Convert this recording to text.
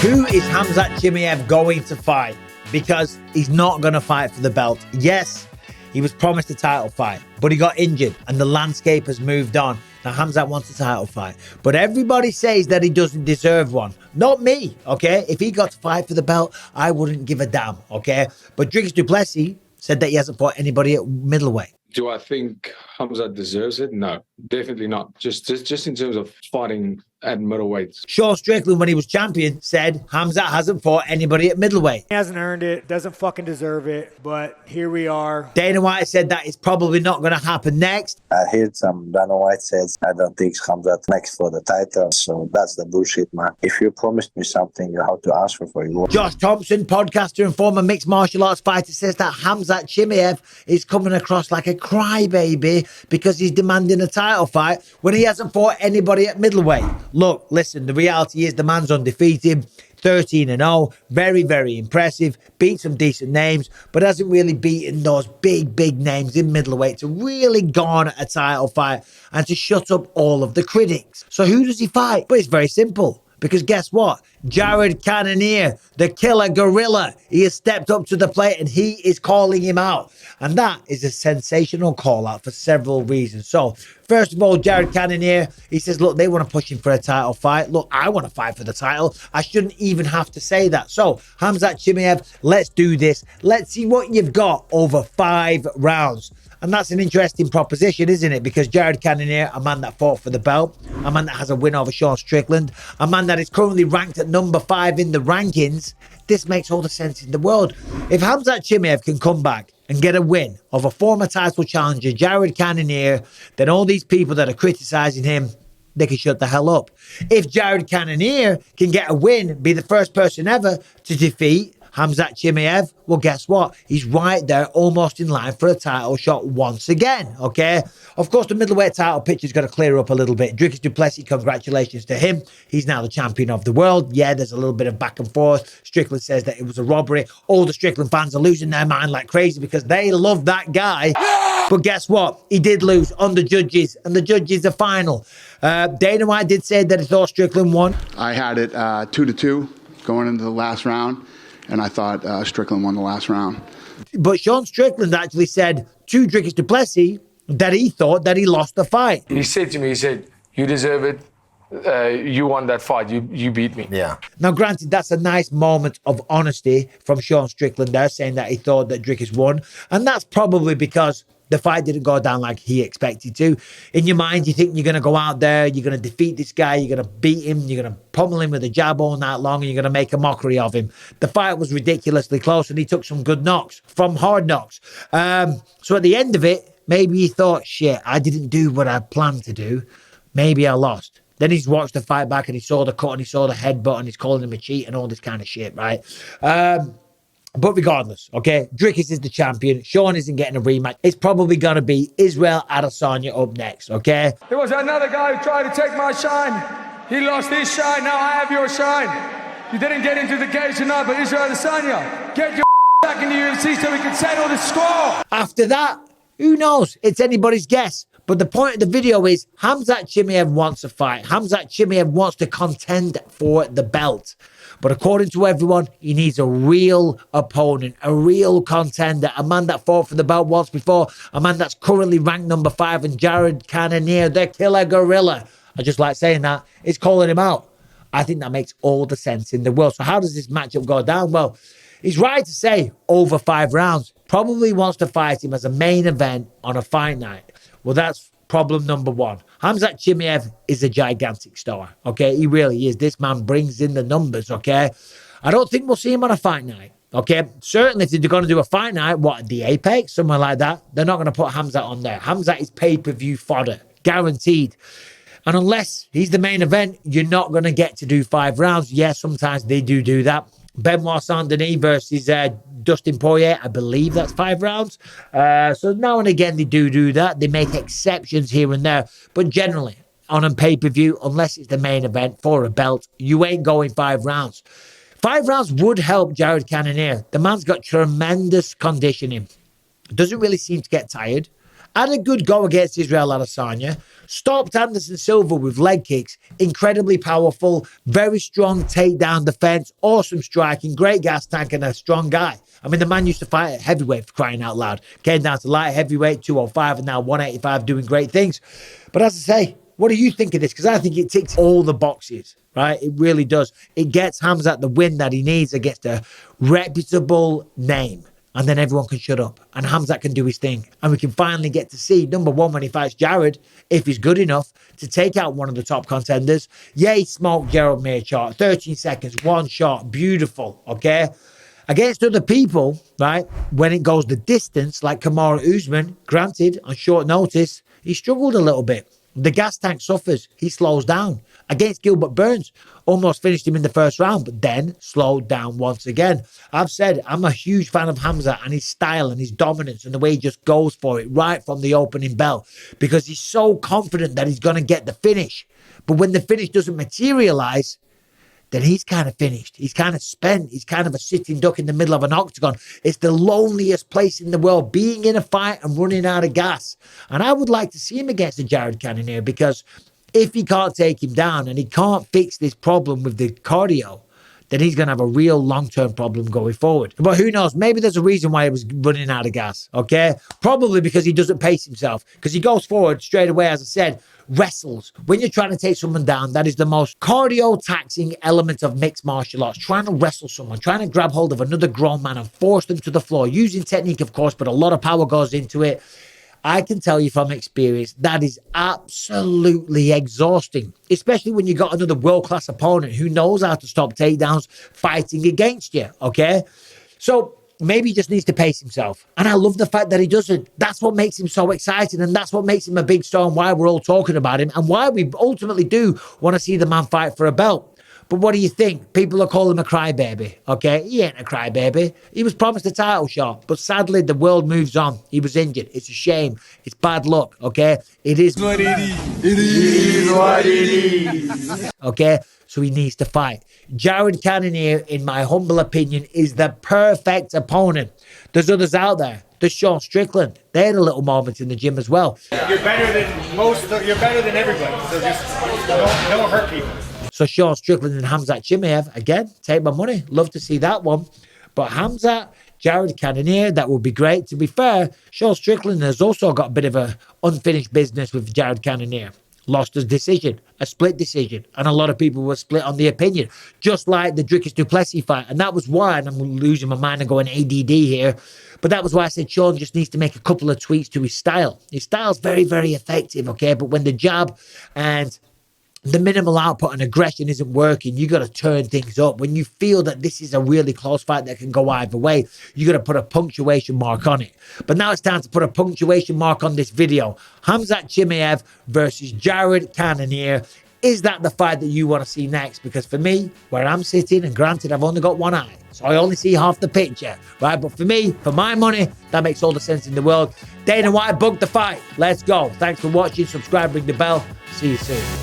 Who is Khamzat Chimaev going to fight? Because he's not going to fight for the belt. Yes, he was promised a title fight, but he got injured and the landscape has moved on. Now, Khamzat wants a title fight, but everybody says that he doesn't deserve one. Not me, okay? If he got to fight for the belt, I wouldn't give a damn, okay? But Dricus du Plessis said that he hasn't fought anybody at middleweight. Do I think Khamzat deserves it? No, definitely not. Just in terms of fighting at middleweight. Sean Strickland, when he was champion, said Khamzat hasn't fought anybody at middleweight. He hasn't earned it, doesn't fucking deserve it, but here we are. Dana White said that it's probably not going to happen next. I heard some Dana White says, I don't think Khamzat next for the title, so that's the bullshit, man. If you promised me something, you have to ask for it. Josh Thompson, podcaster and former mixed martial arts fighter, says that Khamzat Chimaev is coming across like a crybaby because he's demanding a title fight when he hasn't fought anybody at middleweight. Look, listen, the reality is the man's undefeated, 13-0, very, very impressive, beat some decent names, but hasn't really beaten those big names in middleweight to really garner a title fight and to shut up all of the critics. So who does he fight? But it's very simple. Because guess what? Jared Cannonier, the killer gorilla, he has stepped up to the plate and he is calling him out. And that is a sensational call out for several reasons. So, first of all, Jared Cannonier, he says, look, they want to push him for a title fight. Look, I want to fight for the title. I shouldn't even have to say that. So, Khamzat Chimaev, let's do this. Let's see what you've got over 5 rounds. And that's an interesting proposition, isn't it? Because Jared Cannonier, a man that fought for the belt, a man that has a win over Sean Strickland, a man that is currently ranked at number 5 in the rankings, this makes all the sense in the world. If Khamzat Chimaev can come back and get a win over former title challenger Jared Cannonier, then all these people that are criticising him, they can shut the hell up. If Jared Cannonier can get a win, be the first person ever to defeat Khamzat Chimaev, well, guess what? He's right there, almost in line for a title shot once again, okay? Of course, the middleweight title picture's got to clear up a little bit. Dricus du Plessis, congratulations to him. He's now the champion of the world. Yeah, there's a little bit of back and forth. Strickland says that it was a robbery. All the Strickland fans are losing their mind like crazy because they love that guy. But guess what? He did lose on the judges, and the judges are final. Dana White did say that he thought Strickland won. I had it 2-2 going into the last round. And I thought Strickland won the last round. But Sean Strickland actually said to Dricus du Plessis that he thought that he lost the fight. He said to me, he said, you deserve it. You won that fight. You beat me. Yeah. Now, granted, that's a nice moment of honesty from Sean Strickland there, saying that he thought that Dricus won. And that's probably because the fight didn't go down like he expected to. In your mind, you think you're going to go out there, you're going to defeat this guy, you're going to beat him, you're going to pummel him with a jab all night long, and you're going to make a mockery of him. The fight was ridiculously close, and he took some good knocks from hard knocks. So at the end of it, maybe he thought, shit, I didn't do what I planned to do. Maybe I lost. Then he's watched the fight back, and he saw the cut, and he saw the headbutt, and he's calling him a cheat and all this kind of shit, right? But regardless, okay, Dricus is the champion. Sean isn't getting a rematch. It's probably going to be Israel Adesanya up next, okay? There was another guy who tried to take my shine. He lost his shine. Now I have your shine. You didn't get into the cage tonight, but Israel Adesanya, get your back in the UFC so we can settle the score. After that, who knows? It's anybody's guess. But the point of the video is Khamzat Chimaev wants a fight. Khamzat Chimaev wants to contend for the belt. But according to everyone, he needs a real opponent, a real contender, a man that fought for the belt once before, a man that's currently ranked number 5, and Jared Cannonier, the killer gorilla, I just like saying that, is calling him out. I think that makes all the sense in the world. So how does this matchup go down? Well, he's right to say over 5 rounds. Probably wants to fight him as a main event on a fight night. Well, that's problem number 1. Khamzat Chimaev is a gigantic star, okay? He really is. This man brings in the numbers, okay? I don't think we'll see him on a fight night, okay? Certainly if they're going to do a fight night, what, the Apex, somewhere like that, they're not going to put Khamzat on there. Khamzat is pay-per-view fodder, guaranteed. And unless he's the main event, you're not going to get to do 5 rounds. Yes, sometimes they do that. Benoit Saint-Denis versus Dustin Poirier, I believe that's 5 rounds. So now and again they do that. They make exceptions here and there. But generally, on a pay-per-view, unless it's the main event for a belt, you ain't going 5 rounds. 5 rounds would help Jared Cannonier. The man's got tremendous conditioning. Doesn't really seem to get tired. Had a good go against Israel Adesanya. Stopped Anderson Silva with leg kicks. Incredibly powerful. Very strong takedown defense. Awesome striking. Great gas tank and a strong guy. I mean, the man used to fight at heavyweight, for crying out loud. Came down to light heavyweight, 205, and now 185, doing great things. But as I say, what do you think of this? Because I think it ticks all the boxes, right? It really does. It gets Khamzat the win that he needs against a reputable name. And then everyone can shut up. And Khamzat can do his thing. And we can finally get to see, number one, when he fights Jared, if he's good enough to take out one of the top contenders. Yeah, he smoked Gerald Meerchart. 13 seconds, one shot. Beautiful, okay? Against other people, right, when it goes the distance, like Kamaru Usman, granted, on short notice, he struggled a little bit. The gas tank suffers. He slows down. Against Gilbert Burns, almost finished him in the first round, but then slowed down once again. I've said I'm a huge fan of Khamzat and his style and his dominance and the way he just goes for it right from the opening bell, because he's so confident that he's going to get the finish. But when the finish doesn't materialize, then he's kind of finished. He's kind of spent. He's kind of a sitting duck in the middle of an octagon. It's the loneliest place in the world, being in a fight and running out of gas. And I would like to see him against the Jared Cannonier, because if he can't take him down and he can't fix this problem with the cardio, then he's going to have a real long-term problem going forward. But who knows? Maybe there's a reason why he was running out of gas, okay? Probably because he doesn't pace himself, because he goes forward straight away, as I said, wrestles. When you're trying to take someone down, that is the most cardio-taxing element of mixed martial arts. Trying to wrestle someone, trying to grab hold of another grown man and force them to the floor, using technique, of course, but a lot of power goes into it. I can tell you from experience, that is absolutely exhausting, especially when you got another world-class opponent who knows how to stop takedowns fighting against you, okay? So maybe he just needs to pace himself. And I love the fact that he doesn't. That's what makes him so exciting, and that's what makes him a big star and why we're all talking about him and why we ultimately do want to see the man fight for a belt. But what do you think? People are calling him a crybaby, okay? He ain't a crybaby. He was promised a title shot, but sadly, the world moves on. He was injured. It's a shame. It's bad luck, okay? It is what it is. It is what it is. Okay? So he needs to fight. Jared Cannonier, in my humble opinion, is the perfect opponent. There's others out there. There's Sean Strickland. They had a little moment in the gym as well. You're better than most. You're better than everybody. So just don't hurt people. So Sean Strickland and Khamzat Chimaev, again, take my money. Love to see that one. But Khamzat, Jared Cannonier, that would be great. To be fair, Sean Strickland has also got a bit of a unfinished business with Jared Cannonier. Lost a decision, a split decision. And a lot of people were split on the opinion, just like the Dricus du Plessis fight. And that was why, and I'm losing my mind and going ADD here, but that was why I said Sean just needs to make a couple of tweaks to his style. His style's very, very effective, okay? But when the jab and the minimal output and aggression isn't working, you got to turn things up. When you feel that this is a really close fight that can go either way, you got to put a punctuation mark on it. But now it's time to put a punctuation mark on this video. Khamzat Chimaev versus Jared Cannonier. Is that the fight that you want to see next? Because for me, where I'm sitting, and granted, I've only got one eye, so I only see half the picture, right? But for me, for my money, that makes all the sense in the world. Dana White booked the fight. Let's go. Thanks for watching. Subscribe, ring the bell. See you soon.